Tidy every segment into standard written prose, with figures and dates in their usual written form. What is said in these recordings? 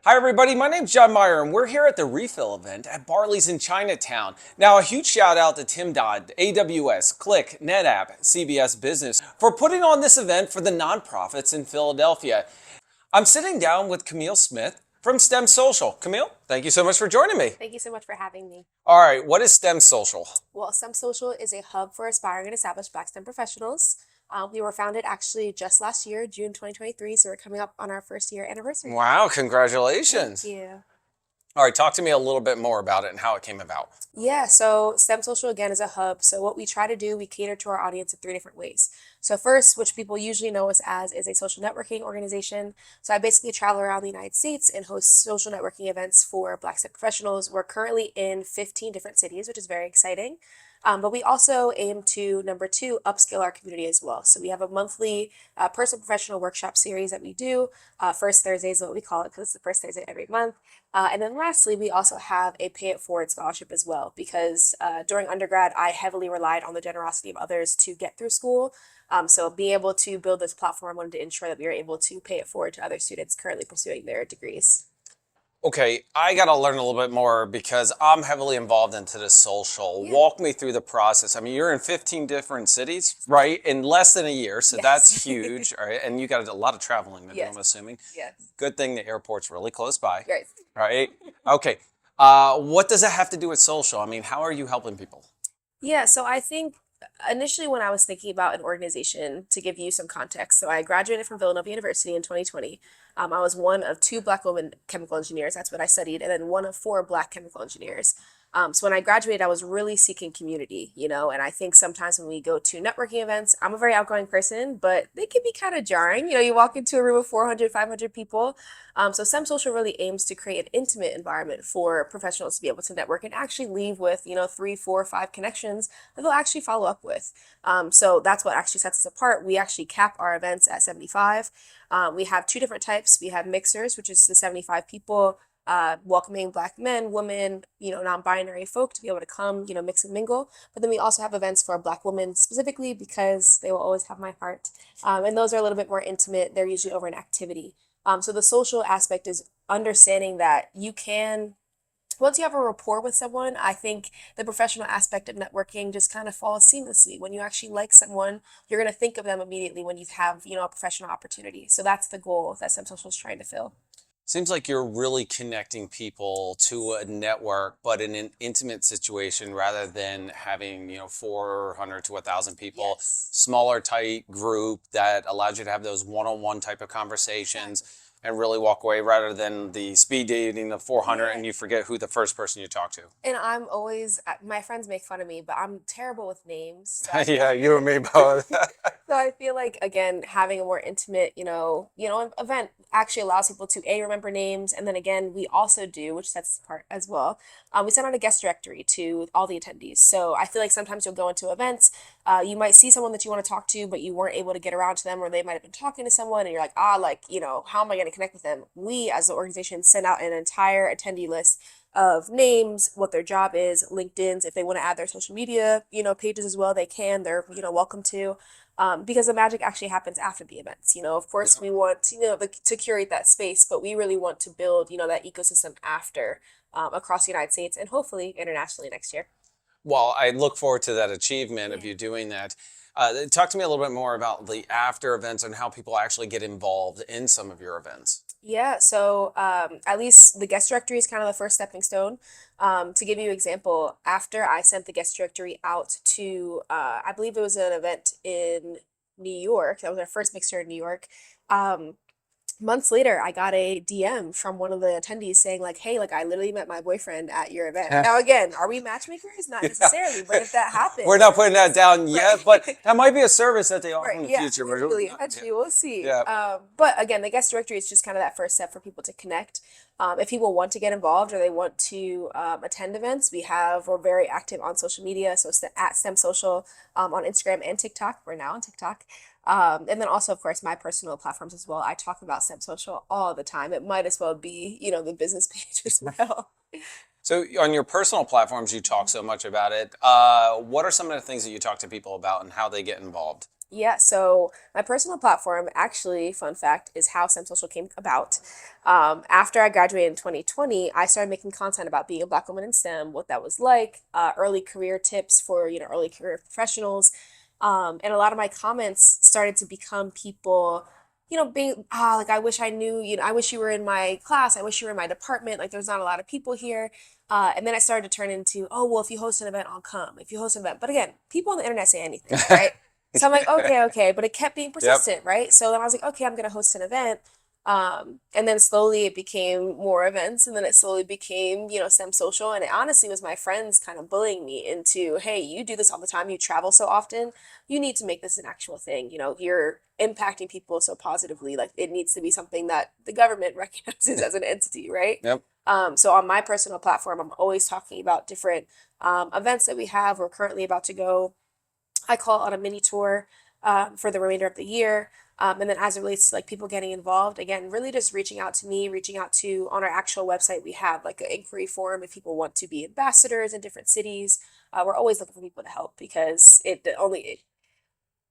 Hi everybody, my name's John Myer and we're here at the rePhil event at Barley's in Chinatown. Now a huge shout out to Tim Dodd, AWS, Click, NetApp, CBS Business for putting on this event for the nonprofits in Philadelphia. I'm sitting down with Camille Smith from STEM Social. Camille, thank you so much for joining me. Thank you so much for having me. All right, what is STEM Social? Well, STEM Social is a hub for aspiring and established Black STEM professionals. We were founded actually just last year, June 2023, so we're coming up on our first year anniversary. Wow, Thank congratulations. you. All right, talk to me a little bit more about it and how it came about. Yeah, so STEM Social again is a hub. So what we try to do, we cater to our audience in three different ways. So first, which people usually know us as, is a social networking organization. So I basically travel around the United States and host social networking events for Black STEM professionals. We're currently in 15 different cities, which is very exciting. But we also aim to, number two, upskill our community as well. So we have a monthly personal professional workshop series that we do. First Thursday is what we call it because it's the first Thursday every month. And then lastly, we also have a pay it forward scholarship as well because during undergrad, I heavily relied on the generosity of others to get through school. So being able to build this platform, I wanted to ensure that we were able to pay it forward to other students currently pursuing their degrees. Okay, I got to learn a little bit more because I'm heavily involved into the social. Yeah. Walk me through the process. I mean, you're in 15 different cities, right? In less than a year, so Yes. that's huge, all right? And you got a lot of traveling to do, I'm Yes. assuming. Yes. Good thing the airport's really close by, Right. right? Okay. What does that have to do with social? I mean, how are you helping people? Yeah, so I think initially when I was thinking about an organization, to give you some context, so I graduated from Villanova University in 2020. I was one of two Black women chemical engineers. That's what I studied, and then one of four Black chemical engineers. So when I graduated, I was really seeking community, and I think sometimes when we go to networking events, I'm a very outgoing person, but they can be kind of jarring. You walk into a room of 400, 500 people. So STEM Social really aims to create an intimate environment for professionals to be able to network and actually leave with, three, four, five connections that they'll actually follow up with. So that's what actually sets us apart. We actually cap our events at 75. We have two different types. We have mixers, which is the 75 people, welcoming Black men, women, non-binary folk to be able to come, mix and mingle. But then we also have events for Black women specifically because they will always have my heart. And those are a little bit more intimate. They're usually over an activity. So the social aspect is understanding that you can, once you have a rapport with someone, I think the professional aspect of networking just kind of falls seamlessly. When you actually like someone, you're going to think of them immediately when you have, a professional opportunity. So that's the goal that Some Social is trying to fill. Seems like you're really connecting people to a network, but in an intimate situation rather than having, 400 to 1,000 people, Yes. smaller, tight group that allows you to have those one-on-one type of conversations and really walk away rather than the speed dating of 400 Yeah. and you forget who the first person you talk to. And I'm always, my friends make fun of me, but I'm terrible with names. So I Yeah, you and me both. So I feel like again having a more intimate, event actually allows people to remember names, and then again we also do, which sets us apart as well. We send out a guest directory to all the attendees. So I feel like sometimes you'll go into events, you might see someone that you want to talk to, but you weren't able to get around to them, or they might have been talking to someone, and you're like, how am I going to connect with them? We as the organization send out an entire attendee list of names, what their job is, LinkedIn's, if they want to add their social media, pages as well, they can. They're, welcome to. Because the magic actually happens after the events. Of course, Yeah. we want to curate that space, but we really want to build that ecosystem after across the United States and hopefully internationally next year. Well, I look forward to that achievement of Yeah. you doing that. Talk to me a little bit more about the after events and how people actually get involved in some of your events. Yeah, so at least the guest directory is kind of the first stepping stone. To give you an example, after I sent the guest directory out to, I believe it was an event in New York, that was our first mixer in New York. Um, Months later, I got a DM from one of the attendees saying like, "Hey, like I literally met my boyfriend at your event." Now, again, are we matchmakers? Not Yeah. necessarily, but if that We're not happens, putting that down yet, but right? that might be a service that they offer Right, in the yeah, future. eventually, Yeah. eventually, we'll see. Yeah. But again, the guest directory is just kind of that first step for people to connect. If people want to get involved or they want to attend events, we're very active on social media. So at STEM Social on Instagram and TikTok. We're now on TikTok. And then also, of course, my personal platforms as well. I talk about STEM Social all the time. It might as well be, the business page as well. So on your personal platforms, you talk so much about it. What are some of the things that you talk to people about and how they get involved? Yeah, so my personal platform, actually, fun fact, is how STEM Social came about. After I graduated in 2020, I started making content about being a Black woman in STEM, what that was like, early career tips for, early career professionals. And a lot of my comments started to become people, being, like, I wish I knew, I wish you were in my class, I wish you were in my department, like, there's not a lot of people here. And then I started to turn into, oh, well, if you host an event, I'll come. If you host an event. But again, people on the internet say anything, right? So I'm like, okay, okay, but it kept being Yep. persistent, right? So then I was like, okay, I'm gonna host an event. And then slowly it became more events, and then it slowly became, STEM social. And it honestly was my friends kind of bullying me into, hey, you do this all the time, you travel so often, you need to make this an actual thing. You're impacting people so positively, like it needs to be something that the government recognizes as an entity, right? Yep. So on my personal platform, I'm always talking about different events that we have. We're currently about to go, I call it, on a mini tour for the remainder of the year. And then as it relates to like people getting involved, again, really just reaching out to me, reaching out to, on our actual website, we have like an inquiry form if people want to be ambassadors in different cities. We're always looking for people to help because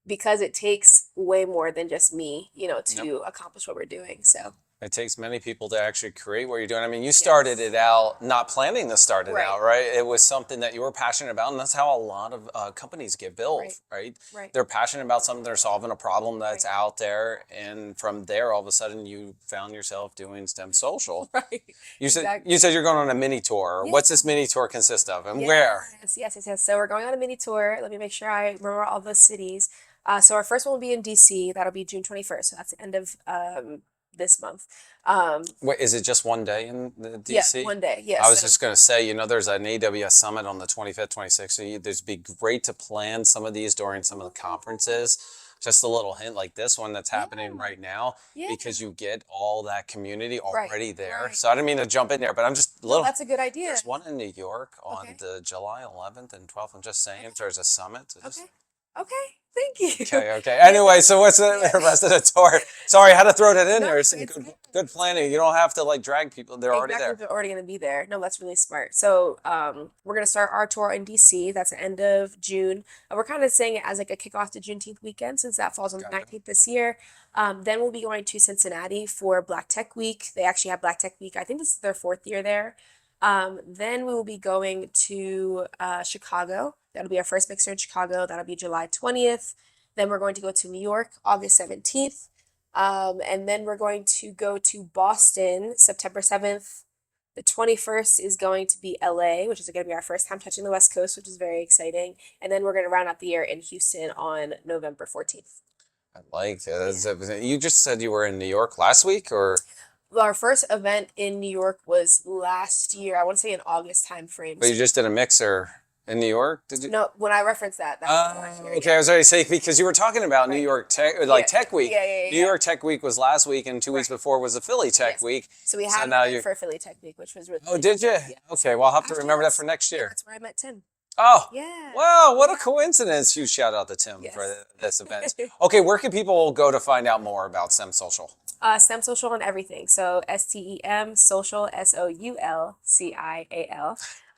because it takes way more than just me, Yep. to accomplish what we're doing. So It takes many people to actually create what you're doing. I mean, you started yes, it out not planning to start it right, out, right? It was something that you were passionate about, and that's how a lot of companies get built, right, right? right, They're passionate about something, they're solving a problem that's right, out there, and from there, all of a sudden, you found yourself doing STEM social. right, You exactly. said you're going on a mini tour. Yeah. What's this mini tour consist of, and where? Yes, yes, yes, yes. So we're going on a mini tour. Let me make sure I remember all the cities. So our first one will be in DC. That'll be June 21st. So that's the end of this month. Um, Wait, is it just one day in the yeah, DC? one day. Yeah. I was So just going to say, there's an AWS summit on the 25th, 26th. So there's be great to plan some of these during some of the conferences. Just a little hint like this one that's yeah, happening right now, yeah. because you get all that community Right, already there. right. So I didn't mean to jump in there, but I'm just a No, little. that's a good idea. There's one in New York on Okay, the July 11th and 12th. I'm just saying, if okay, there's a summit. So okay, just okay. Thank you. okay, okay. Yeah, Anyway, so what's yeah. the rest of the tour? Sorry, I had to throw that in No, there. Some it's good, good. good planning. You don't have to like drag people; they're already Exactly, there. they're already going to be there. No, that's really smart. So, we're going to start our tour in DC. That's the end of June. We're kind of saying it as like a kickoff to Juneteenth weekend since that falls on the Gotcha. 19th this year. Then we'll be going to Cincinnati for Black Tech Week. They actually have Black Tech Week. I think this is their fourth year there. Then we will be going to Chicago. That'll be our first mixer in Chicago. That'll be July 20th. Then we're going to go to New York August 17th. And then we're going to go to Boston September 7th. The 21st is going to be LA, which is going to be our first time touching the West Coast, which is very exciting. And then we're going to round out the year in Houston on November 14th. I like it. Yeah. You just said you were in New York last week, or Well, our first event in New York was last year. I want to say in August time frame. but So you just did a mixer in New York? Did you? no, when I referenced that, that was last year. Okay. Yeah. I was already saying because you were talking about New Right. York Tech, like Yeah. Tech Week. Yeah. Yeah. Yeah. New Yeah. York Tech Week was last week, and 2 weeks Right. before was the Philly Tech Yes. Week. So we So had an now event you. for Philly Tech Week, which was really, Oh, really did you? cool. Yeah. Okay. Well, I'll have to Actually, remember that for next yeah, year. that's where I met Tim. Oh, Yeah. wow! What a Yeah. coincidence! Huge shout out to Tim for Yes. this event. Okay, where can people go to find out more about STEM Social? STEM Social on everything. So STEM Social, SOULCIAL.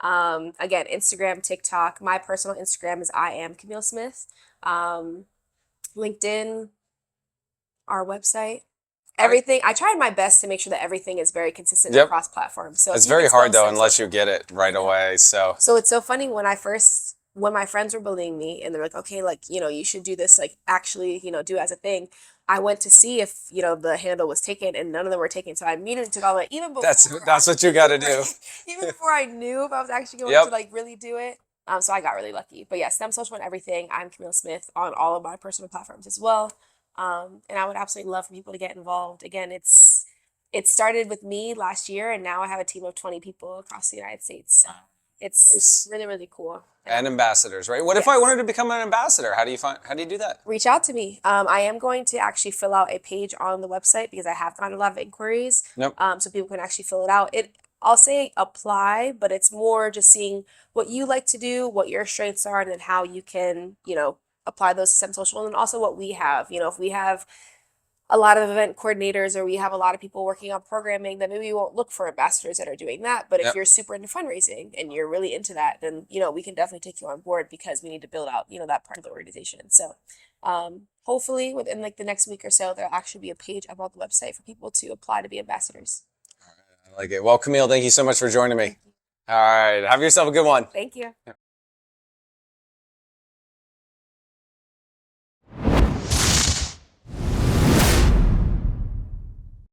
Again, Instagram, TikTok. My personal Instagram is I am Camille Smith. Um, LinkedIn, our website. All right. Everything. I tried my best to make sure that everything is very consistent Yep. across platforms. So if It's you can very spell hard though STEM unless you Social, get it I right know. away. So So it's so funny when my friends were bullying me and they're like, okay, like, you should do this, like actually, do it as a thing. I went to see if, the handle was taken and none of them were taken. So I immediately took all of it, even that's before I that's what you got to right, do. even before I knew if I was actually going to Yep. like really do it. So I got really lucky. But yeah, STEM Social and everything. I'm Camille Smith on all of my personal platforms as well. And I would absolutely love for people to get involved. Again, it started with me last year, and now I have a team of 20 people across the United States. So it's Nice. really, really cool. And And ambassadors, right? What if I yes, wanted to become an ambassador? How do you do that? reach out to me. I am going to actually fill out a page on the website because I have gotten a lot of inquiries. Nope. So people can actually fill it out. I'll say apply, but it's more just seeing what you like to do, what your strengths are, and then how you can, apply those to STEM Social, and then also what we have. If we have a lot of event coordinators, or we have a lot of people working on programming that maybe we won't look for ambassadors that are doing that. But if Yep. you're super into fundraising and you're really into that, then, you know, we can definitely take you on board because we need to build out, you know, that part of the organization. So hopefully within like the next week or so, there'll actually be a page up on the website for people to apply to be ambassadors. I like it. Well, Camille, thank you so much for joining me. All right. Have yourself a good one. Thank you.